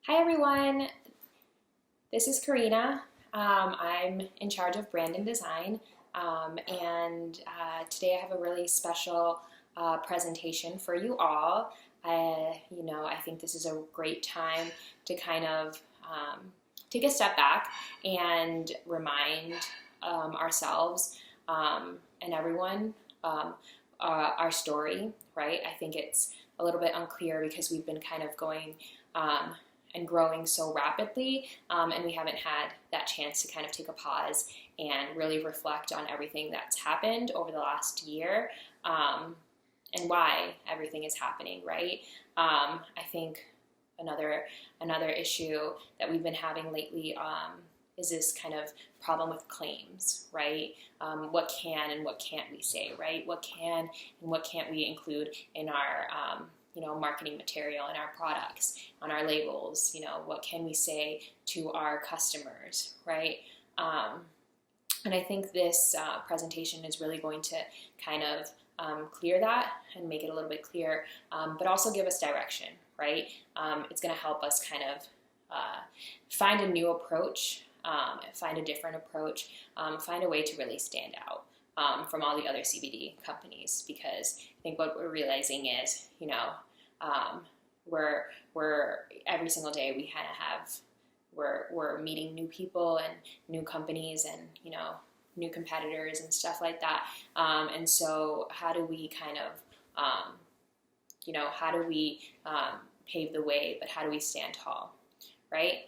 Hi everyone, this is Karina. I'm in charge of brand and design, and today I have a really special presentation for you all. I think this is a great time to kind of take a step back and remind ourselves and everyone our story, right? I think it's a little bit unclear because we've been kind of going and growing so rapidly, and we haven't had that chance to kind of take a pause and really reflect on everything that's happened over the last year, and why everything is happening, right? I think another issue that we've been having lately is this kind of problem with claims, right? What can and what can't we say, right? What can and what can't we include in our marketing material, in our products, on our labels? What can we say to our customers, right? And I think this presentation is really going to kind of clear that and make it a little bit clearer, but also give us direction, right? It's going to help us kind of find a new approach, find a different approach, find a way to really stand out from all the other CBD companies, because I think what we're realizing is, we're every single day we kind of have, we're meeting new people and new companies and, new competitors and stuff like that. And so how do we kind of, how do we pave the way, but how do we stand tall, right?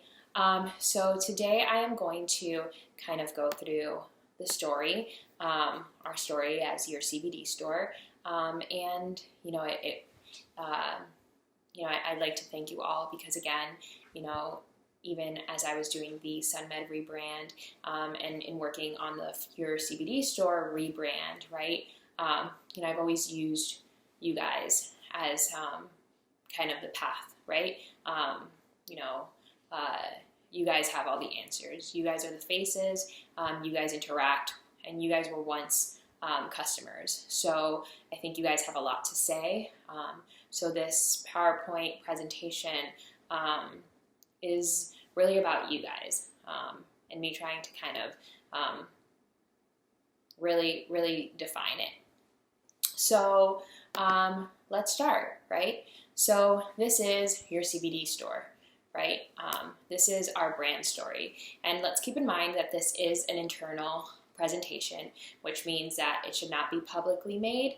So today I am going to kind of go through the story, our story as your CBD store, and I'd like to thank you all because, again, even as I was doing the SunMed rebrand and in working on the Your CBD store rebrand, right, I've always used you guys as kind of the path, right? You guys have all the answers. You guys are the faces. You guys interact, and you guys were once customers. So I think you guys have a lot to say. So this PowerPoint presentation is really about you guys and me trying to kind of really define it. So let's start, right? So this is your CBD store, right? This is our brand story. And let's keep in mind that this is an internal presentation, which means that it should not be publicly made.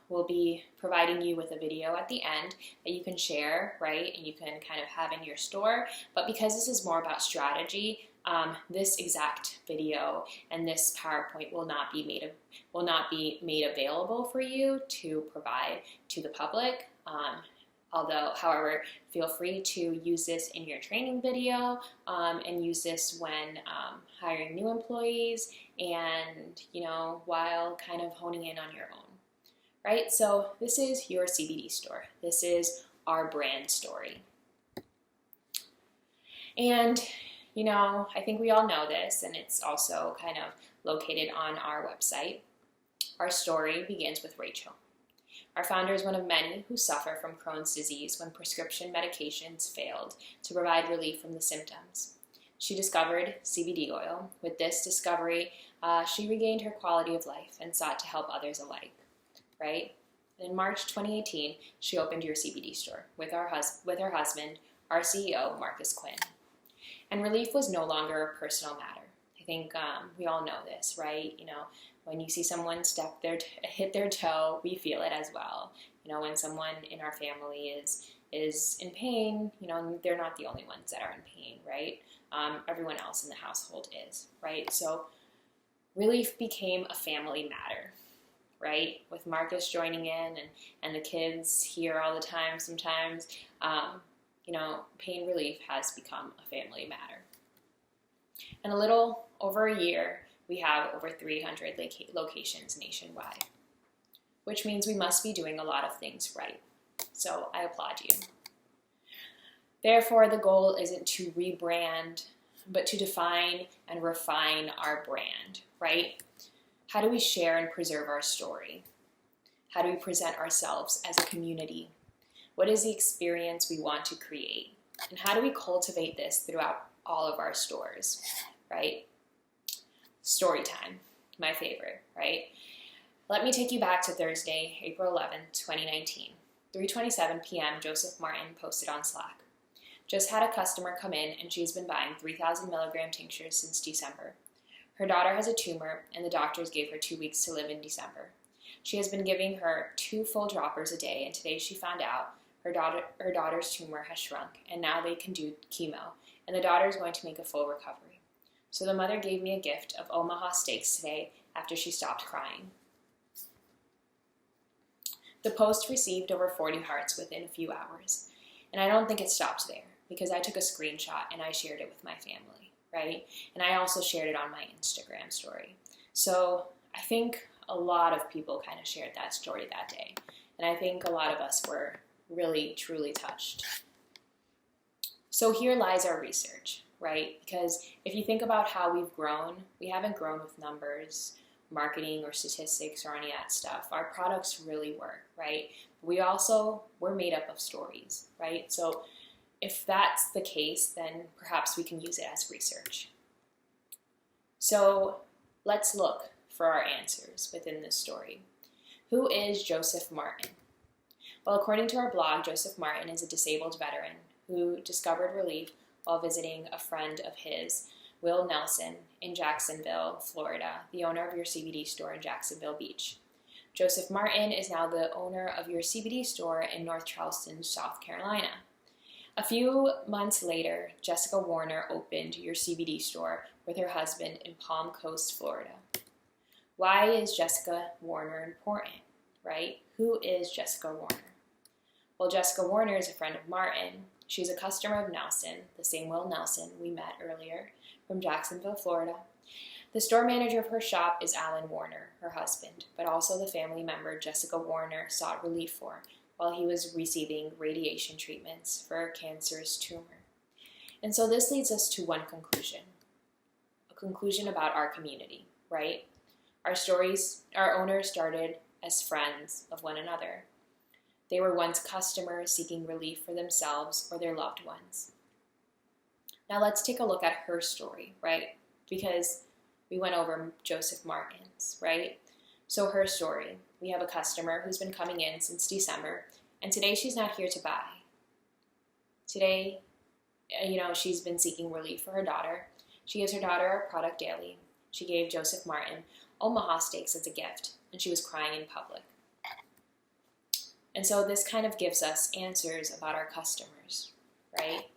We'll be providing you with a video at the end that you can share, right? And you can kind of have in your store. But because this is more about strategy, this exact video and this PowerPoint will not be made available for you to provide to the public. However, feel free to use this in your training video and use this when hiring new employees and, while kind of honing in on your own, right? So this is your CBD store. This is our brand story. And, I think we all know this, and it's also kind of located on our website. Our story begins with Rachel. Our founder is one of many who suffer from Crohn's disease when prescription medications failed to provide relief from the symptoms. She discovered CBD oil. With this discovery, she regained her quality of life and sought to help others alike, right? And in March 2018, she opened your CBD store with her husband, our CEO, Marcus Quinn. And relief was no longer a personal matter. I think we all know this, right? When you see someone hit their toe, we feel it as well. When someone in our family is in pain, they're not the only ones that are in pain, right? Everyone else in the household is, right? So relief became a family matter, right? With Marcus joining in and the kids here all the time sometimes, pain relief has become a family matter. In a little over a year, we have over 300 locations nationwide, which means we must be doing a lot of things right. So I applaud you. Therefore, the goal isn't to rebrand, but to define and refine our brand, right? How do we share and preserve our story? How do we present ourselves as a community? What is the experience we want to create? And how do we cultivate this throughout all of our stores, right? Story time, my favorite, right? Let me take you back to Thursday, April 11th, 2019. 3:27 p.m., Joseph Martin posted on Slack. Just had a customer come in and she's been buying 3,000 milligram tinctures since December. Her daughter has a tumor and the doctors gave her 2 weeks to live in December. She has been giving her 2 full droppers a day, and today she found out her daughter's tumor has shrunk and now they can do chemo, and the daughter is going to make a full recovery. So the mother gave me a gift of Omaha steaks today after she stopped crying. The post received over 40 hearts within a few hours, and I don't think it stopped there because I took a screenshot and I shared it with my family, right? And I also shared it on my Instagram story. So I think a lot of people kind of shared that story that day, and I think a lot of us were really, truly touched. So here lies our research, right? Because if you think about how we've grown, we haven't grown with numbers, marketing, or statistics, or any of that stuff. Our products really work, right? We're made up of stories, right? So if that's the case, then perhaps we can use it as research. So let's look for our answers within this story. Who is Joseph Martin? Well, according to our blog, Joseph Martin is a disabled veteran who discovered relief while visiting a friend of his, Will Nelson, in Jacksonville, Florida, the owner of Your CBD store in Jacksonville Beach. Joseph Martin is now the owner of Your CBD store in North Charleston, South Carolina. A few months later, Jessica Warner opened Your CBD store with her husband in Palm Coast, Florida. Why is Jessica Warner important, right? Who is Jessica Warner? Well, Jessica Warner is a friend of Martin. She's a customer of Nelson, the same Will Nelson we met earlier, from Jacksonville, Florida. The store manager of her shop is Alan Warner, her husband, but also the family member Jessica Warner sought relief for while he was receiving radiation treatments for a cancerous tumor. And so this leads us to one conclusion, a conclusion about our community, right? Our owners started as friends of one another. They were once customers seeking relief for themselves or their loved ones. Now let's take a look at her story, right? Because we went over Joseph Martin's, right? So her story, we have a customer who's been coming in since December, and today she's not here to buy. Today, she's been seeking relief for her daughter. She gives her daughter a product daily. She gave Joseph Martin Omaha steaks as a gift, and she was crying in public. And so this kind of gives us answers about our customers, right?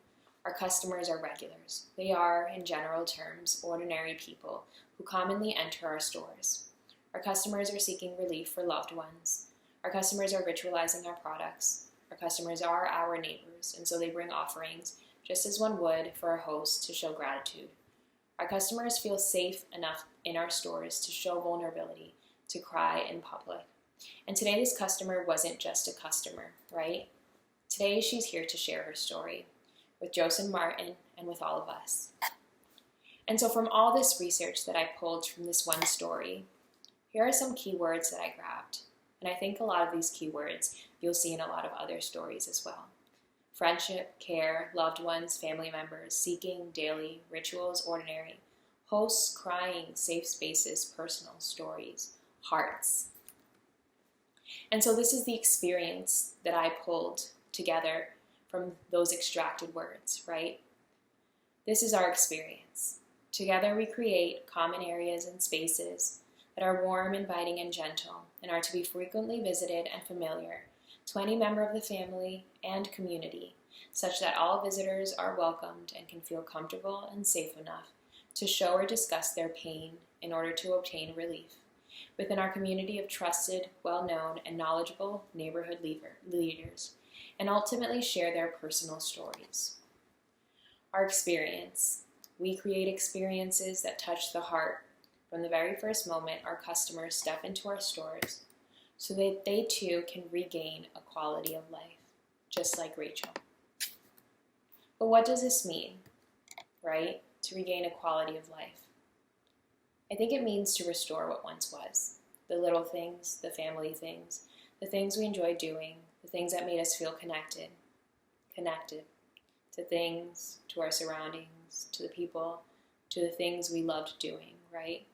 Our customers are regulars. They are, in general terms, ordinary people who commonly enter our stores. Our customers are seeking relief for loved ones. Our customers are ritualizing our products. Our customers are our neighbors, and so they bring offerings, just as one would for a host to show gratitude. Our customers feel safe enough in our stores to show vulnerability, to cry in public. And today this customer wasn't just a customer, right? Today she's here to share her story with Joseph Martin and with all of us. And so from all this research that I pulled from this one story, here are some keywords that I grabbed. And I think a lot of these keywords you'll see in a lot of other stories as well. Friendship, care, loved ones, family members, seeking, daily, rituals, ordinary, hosts, crying, safe spaces, personal, stories, hearts. And so this is the experience that I pulled together from those extracted words, right? This is our experience. Together we create common areas and spaces that are warm, inviting, and gentle, and are to be frequently visited and familiar to any member of the family and community, such that all visitors are welcomed and can feel comfortable and safe enough to show or discuss their pain in order to obtain relief within our community of trusted, well-known, and knowledgeable neighborhood leaders, and ultimately share their personal stories. Our experience. We create experiences that touch the heart from the very first moment our customers step into our stores, so that they too can regain a quality of life, just like Rachel. But what does this mean, right? To regain a quality of life. I think it means to restore what once was. The little things, the family things, the things we enjoy doing, the things that made us feel connected. to things, to our surroundings, to the people, to the things we loved doing, right?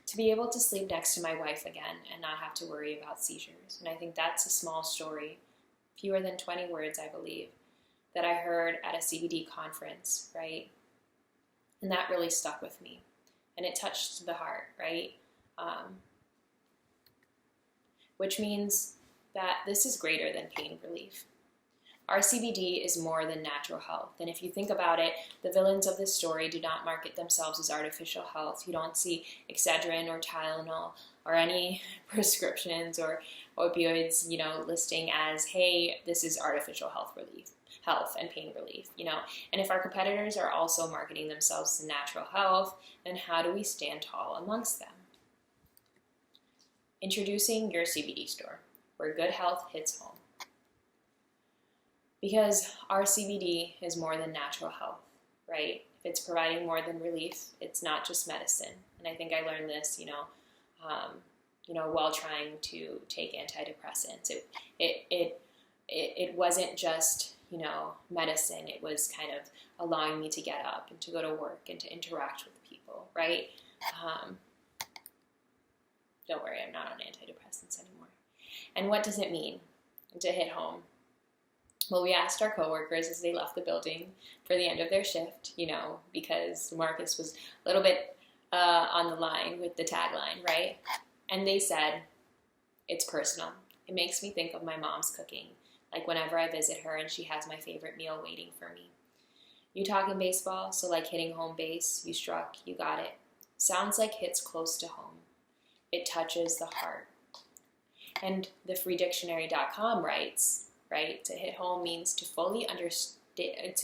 To be able to sleep next to my wife again and not have to worry about seizures. And I think that's a small story, fewer than 20 words, I believe, that I heard at a CBD conference, right? And that really stuck with me. And it touched the heart, right? Which means that this is greater than pain relief. Our CBD is more than natural health. And if you think about it, the villains of this story do not market themselves as artificial health. You don't see Excedrin or Tylenol or any prescriptions or opioids, listing as, hey, this is artificial health and pain relief, And if our competitors are also marketing themselves as natural health, then how do we stand tall amongst them? Introducing your CBD store, where good health hits home. Because our CBD is more than natural health, right? If it's providing more than relief, it's not just medicine. And I think I learned this, while trying to take antidepressants. It wasn't just, medicine. It was kind of allowing me to get up and to go to work and to interact with people, right? Don't worry, I'm not on antidepressants anymore. And what does it mean to hit home? Well, we asked our coworkers as they left the building for the end of their shift, because Marcus was a little bit on the line with the tagline, right? And they said, it's personal. It makes me think of my mom's cooking, like whenever I visit her and she has my favorite meal waiting for me. You talking baseball, so like hitting home base, you struck, you got it. Sounds like hits close to home. It touches the heart. And thefreedictionary.com writes, right, to hit home means to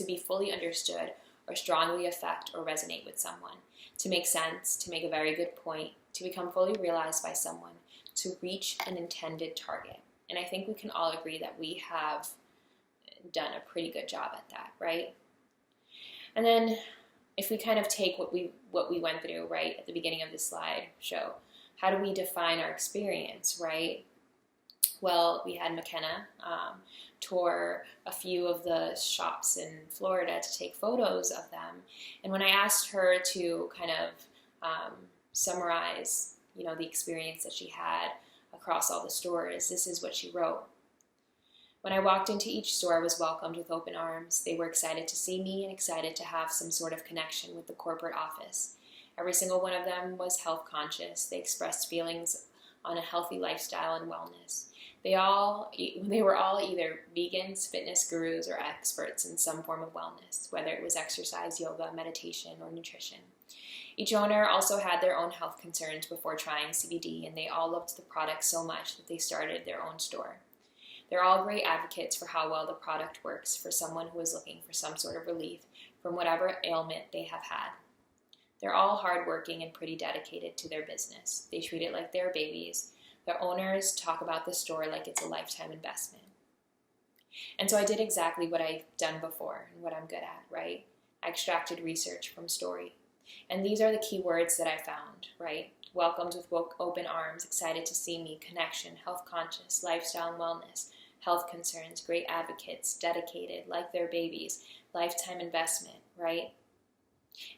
be fully understood or strongly affect or resonate with someone, to make sense, to make a very good point, to become fully realized by someone, to reach an intended target. And I think we can all agree that we have done a pretty good job at that, right? And then if we kind of take what we went through, right, at the beginning of this slide show, how do we define our experience, right? Well, we had McKenna tour a few of the shops in Florida to take photos of them. And when I asked her to kind of summarize, the experience that she had across all the stores, this is what she wrote. When I walked into each store, I was welcomed with open arms. They were excited to see me and excited to have some sort of connection with the corporate office. Every single one of them was health conscious. They expressed feelings on a healthy lifestyle and wellness. They were all either vegans, fitness gurus, or experts in some form of wellness, whether it was exercise, yoga, meditation, or nutrition. Each owner also had their own health concerns before trying CBD, and they all loved the product so much that they started their own store. They're all great advocates for how well the product works for someone who is looking for some sort of relief from whatever ailment they have had. They're all hardworking and pretty dedicated to their business. They treat it like they're babies. The owners talk about the store like it's a lifetime investment. And so I did exactly what I've done before and what I'm good at, right? I extracted research from Story. And these are the key words that I found, right? Welcomed with open arms, excited to see me, connection, health conscious, lifestyle and wellness, health concerns, great advocates, dedicated, like their babies, lifetime investment, right?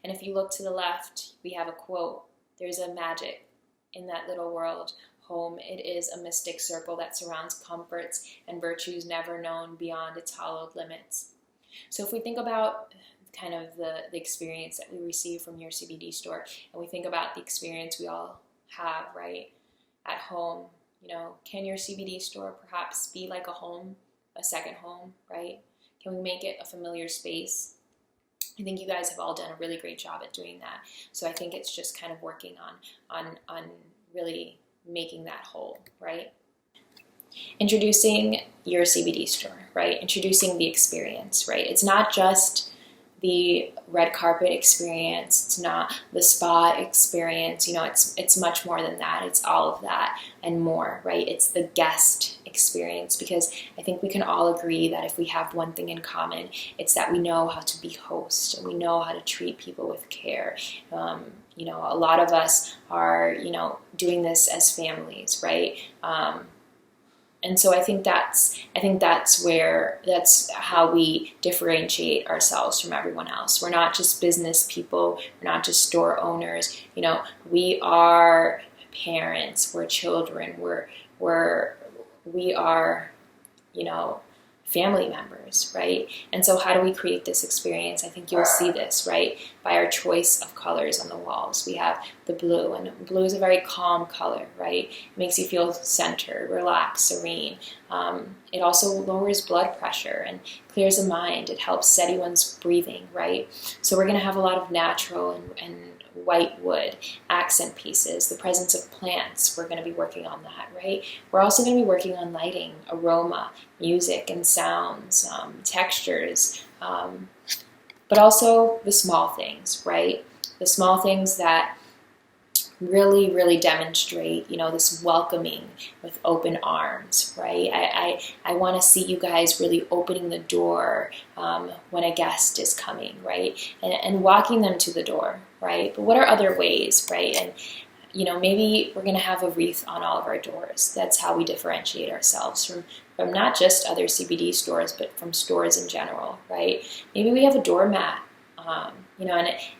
And if you look to the left, we have a quote. There's a magic in that little world. Home, it is a mystic circle that surrounds comforts and virtues never known beyond its hallowed limits. So if we think about kind of the experience that we receive from your CBD store, and we think about the experience we all have, right, at home, can your CBD store perhaps be like a home, a second home, right? Can we make it a familiar space? I think you guys have all done a really great job at doing that. So I think it's just kind of working on really making that whole, right? Introducing your CBD store, right? Introducing the experience, right? It's not just the red carpet experience. It's not the spa experience. It's much more than that. It's all of that and more, right? It's the guest experience, because I think we can all agree that if we have one thing in common, it's that we know how to be host and we know how to treat people with care. A lot of us are, doing this as families, right? And so I think that's how we differentiate ourselves from everyone else. We're not just business people. We're not just store owners. We are parents. We're children. We are family members, right? And so how do we create this experience? I think you'll see this, right, by our choice of colors on the walls. We have the blue, and blue is a very calm color, right? It makes you feel centered, relaxed, serene. It also lowers blood pressure and clears the mind. It helps steady one's breathing, right? So we're going to have a lot of natural and white wood accent pieces, the presence of plants. We're going to be working on that, right? We're also going to be working on lighting, aroma, music and sounds, textures, but also the small things, right? The small things that really, really demonstrate, this welcoming with open arms, right? I want to see you guys really opening the door when a guest is coming, right? And walking them to the door, right? But what are other ways, right? And maybe we're going to have a wreath on all of our doors. That's how we differentiate ourselves from not just other CBD stores, but from stores in general, right? Maybe we have a doormat,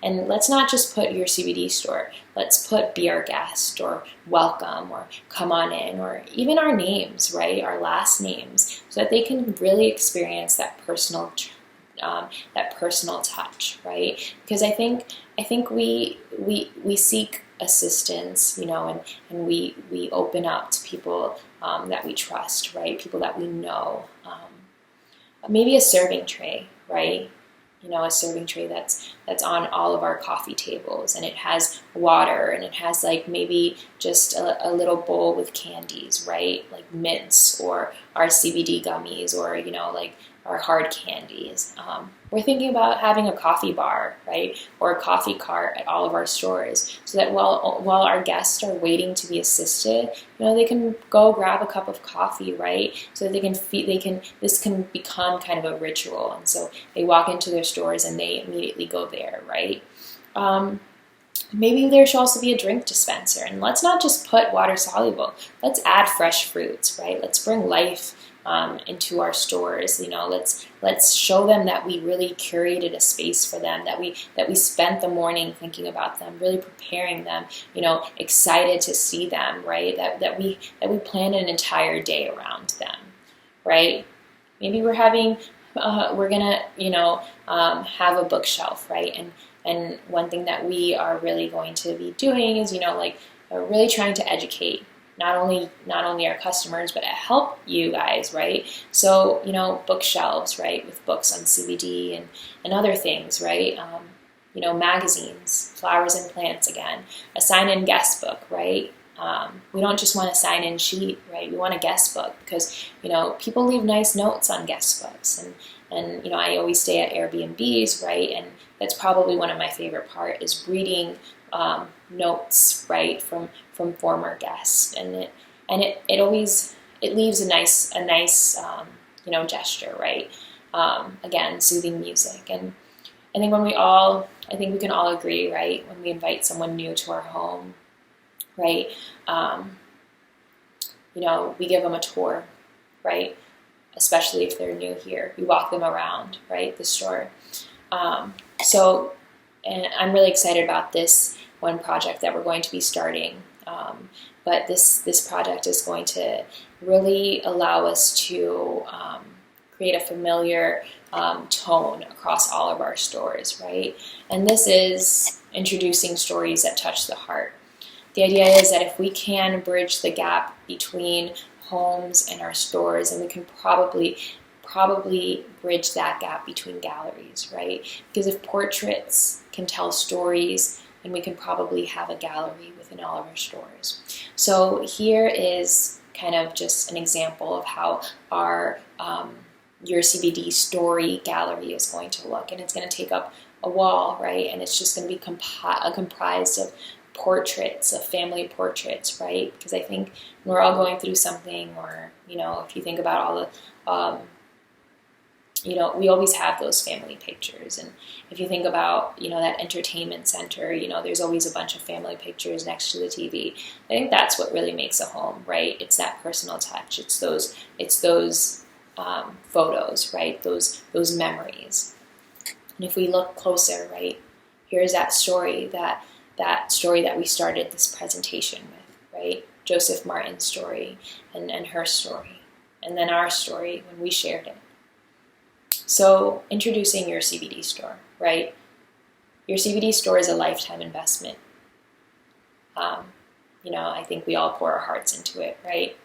and let's not just put your CBD store. Let's put be our guest or welcome or come on in, or even our names, right? Our last names, so that they can really experience that personal touch, right? Because I think we seek assistance, and we open up to people that we trust, right? People that we know. Maybe a serving tray, right? A serving tray that's on all of our coffee tables, and it has water, and it has maybe just a little bowl with candies, right? Like mints or our CBD gummies, or our hard candies. We're thinking about having a coffee bar, right, or a coffee cart at all of our stores, so that while our guests are waiting to be assisted, they can go grab a cup of coffee, right, so that this can become kind of a ritual, and so they walk into their stores and they immediately go there, right. Maybe there should also be a drink dispenser, and let's not just put water soluble. Let's add fresh fruits, right? Let's bring life into our stores. Let's show them that we really curated a space for them, that we spent the morning thinking about them, really preparing them, excited to see them, right? That we plan an entire day around them, right? Maybe we're gonna have a bookshelf, right? And one thing that we are really going to be doing is really trying to educate not only our customers, but help you guys, right? So, bookshelves, right, with books on CBD and other things, right? Magazines, flowers and plants again, a sign-in guest book, right? We don't just want a sign-in sheet, right? We want a guest book because, people leave nice notes on guest books. And I always stay at Airbnbs, right? And that's probably one of my favorite part is reading notes, right, from former guests, and it always leaves a nice gesture, right? Again, soothing music, and I think we can all agree, right, when we invite someone new to our home, right, we give them a tour, right, especially if they're new here. We walk them around, right, the store. And I'm really excited about this one project that we're going to be starting. But this project is going to really allow us to create a familiar tone across all of our stores, right? And this is introducing stories that touch the heart. The idea is that if we can bridge the gap between homes and our stores, and we can probably bridge that gap between galleries, right? Because if portraits can tell stories, then we can probably have a gallery within all of our stores. So here is kind of just an example of how our your CBD story gallery is going to look, and it's going to take up a wall, right? And it's just going to be comprised of portraits, of family portraits, right? Because I think we're all going through something, or if you think about all the we always have those family pictures. And if you think about, that entertainment center, there's always a bunch of family pictures next to the TV. I think that's what really makes a home, right? It's that personal touch. It's those photos, right? Those memories. And if we look closer, right, here's that story that we started this presentation with, right? Joseph Martin's story and her story, and then our story when we shared it. So introducing your CBD store, right? Your CBD store is a lifetime investment. I think we all pour our hearts into it, right?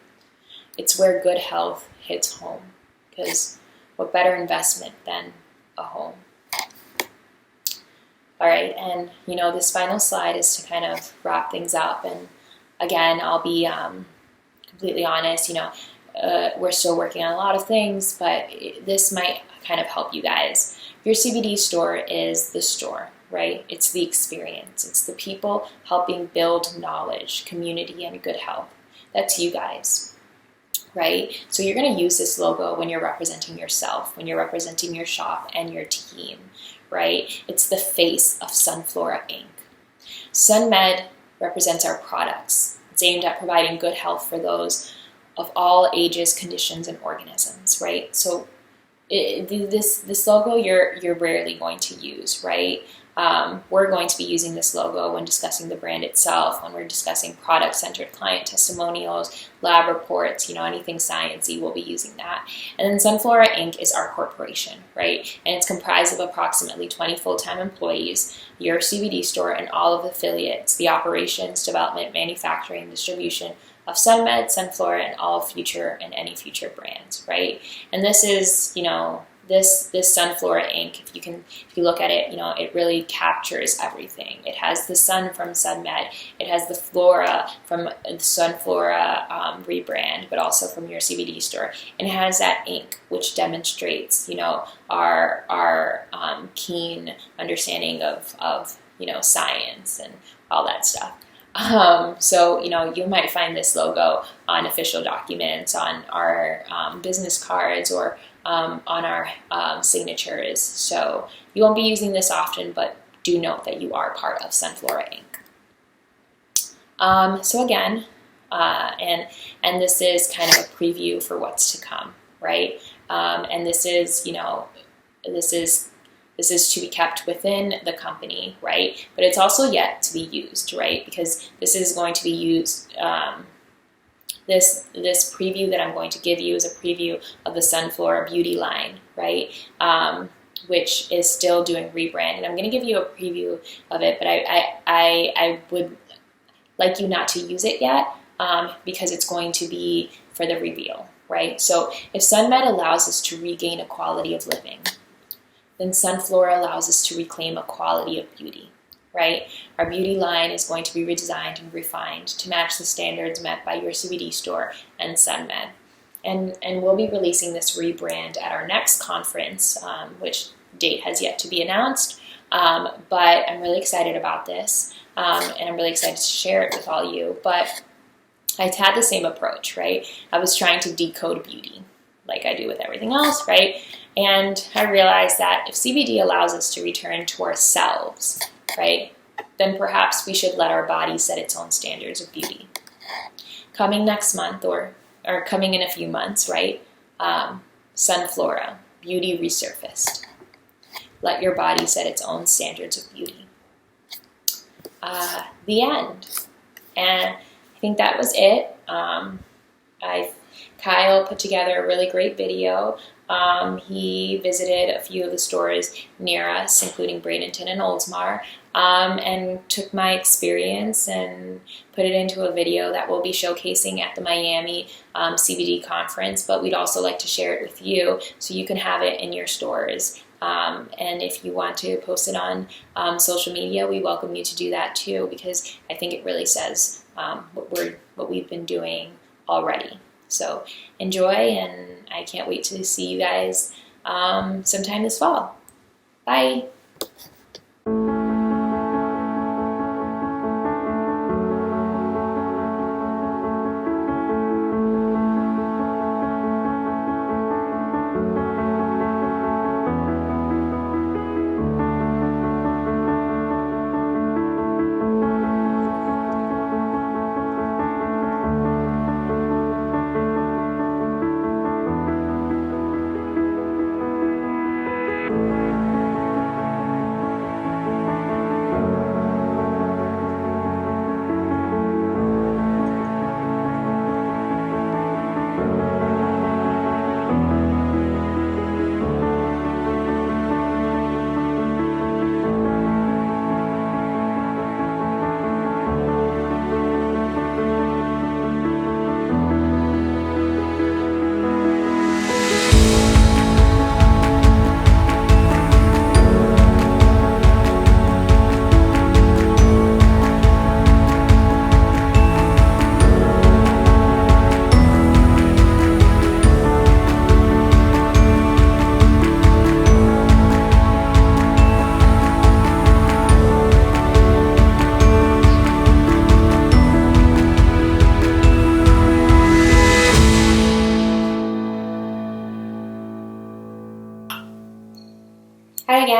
It's where good health hits home, because what better investment than a home? All right, and this final slide is to kind of wrap things up. And again, I'll be completely honest, we're still working on a lot of things, but this might kind of help you guys. Your CBD store is the store, right? It's the experience. It's the people helping build knowledge, community, and good health. That's you guys, right? So you're going to use this logo when you're representing yourself, when you're representing your shop and your team, right? It's the face of Sunflora Inc. SunMed represents our products. It's aimed at providing good health for those of all ages, conditions, and organisms, right? So this logo you're rarely going to use, right? We're going to be using this logo when discussing the brand itself, when we're discussing product-centered client testimonials, lab reports, anything sciencey, we'll be using that. And then Sunflora Inc. is our corporation, right? And it's comprised of approximately 20 full-time employees, your CBD store, and all of the affiliates, the operations, development, manufacturing, distribution of SunMed, Sunflora, and all future and any future brands, right? And this is, this Sunflora Inc., if you look at it, it really captures everything. It has the sun from SunMed, it has the flora from the Sunflora rebrand, but also from your CBD store, and it has that ink, which demonstrates, our keen understanding of science and all that stuff. So, you might find this logo on official documents, on our business cards, or on our signatures. So you won't be using this often, but do note that you are part of Sunflora Inc. So again, and this is kind of a preview for what's to come, right? And this is, this is to be kept within the company, right? But it's also yet to be used, right? Because this is going to be used, this preview that I'm going to give you is a preview of the Sunflora beauty line, right? Which is still doing rebrand. And I'm going to give you a preview of it, but I would like you not to use it yet because it's going to be for the reveal, right? So if SunMed allows us to regain a quality of living, then Sunflora allows us to reclaim a quality of beauty, right? Our beauty line is going to be redesigned and refined to match the standards met by your CBD store and SunMed. And we'll be releasing this rebrand at our next conference, which date has yet to be announced, but I'm really excited about this, and I'm really excited to share it with all you. But I had the same approach, right? I was trying to decode beauty, like I do with everything else, right? And I realized that if CBD allows us to return to ourselves, right, then perhaps we should let our body set its own standards of beauty. Coming next month, or coming in a few months, right, Sunflora, Beauty Resurfaced. Let your body set its own standards of beauty. The end. And I think that was it. Kyle put together a really great video. He visited a few of the stores near us, including Bradenton and Oldsmar, and took my experience and put it into a video that we'll be showcasing at the Miami CBD conference, but we'd also like to share it with you so you can have it in your stores. And if you want to post it on social media, we welcome you to do that too, because I think it really says what we've been doing already. So enjoy, and I can't wait to see you guys sometime this fall. Bye.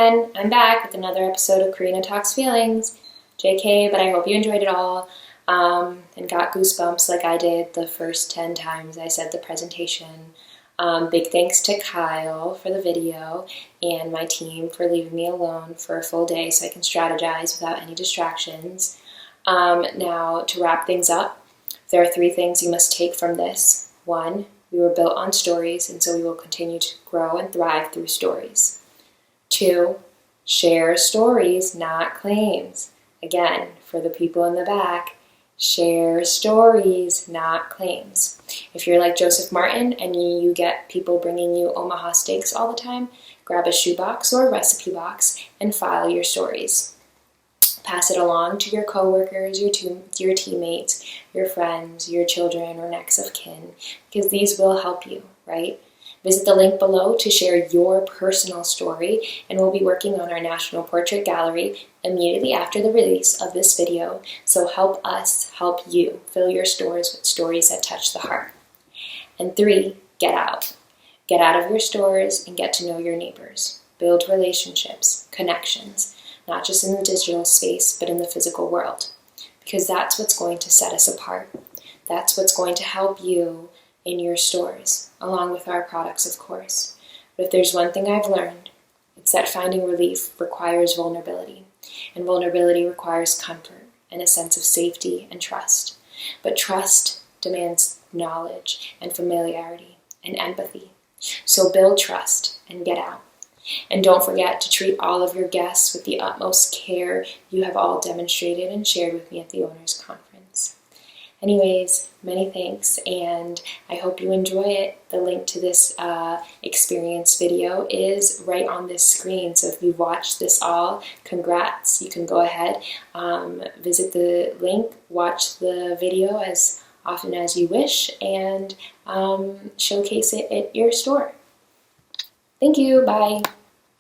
again. I'm back with another episode of Karina Talks Feelings. JK, but I hope you enjoyed it all and got goosebumps like I did the first 10 times I said the presentation. Big thanks to Kyle for the video and my team for leaving me alone for a full day so I can strategize without any distractions. Now, to wrap things up, there are 3 things you must take from this. 1, we were built on stories, and so we will continue to grow and thrive through stories. 2, share stories, not claims. Again, for the people in the back, share stories, not claims. If you're like Joseph Martin and you get people bringing you Omaha steaks all the time, grab a shoebox or a recipe box and file your stories. Pass it along to your coworkers, your teammates, your friends, your children, or next of kin, because these will help you, right? Visit the link below to share your personal story, and we'll be working on our National Portrait Gallery immediately after the release of this video, so help us help you fill your stores with stories that touch the heart. And 3, get out. Get out of your stores and get to know your neighbors. Build relationships, connections, not just in the digital space, but in the physical world, because that's what's going to set us apart. That's what's going to help you in your stores, along with our products, of course. But if there's one thing I've learned, it's that finding relief requires vulnerability, and vulnerability requires comfort and a sense of safety and trust. But trust demands knowledge and familiarity and empathy. So build trust and get out. And don't forget to treat all of your guests with the utmost care you have all demonstrated and shared with me at the Owners Conference. Anyways, many thanks, and I hope you enjoy it. The link to this experience video is right on this screen, so if you've watched this all, congrats. You can go ahead, visit the link, watch the video as often as you wish, and showcase it at your store. Thank you. Bye.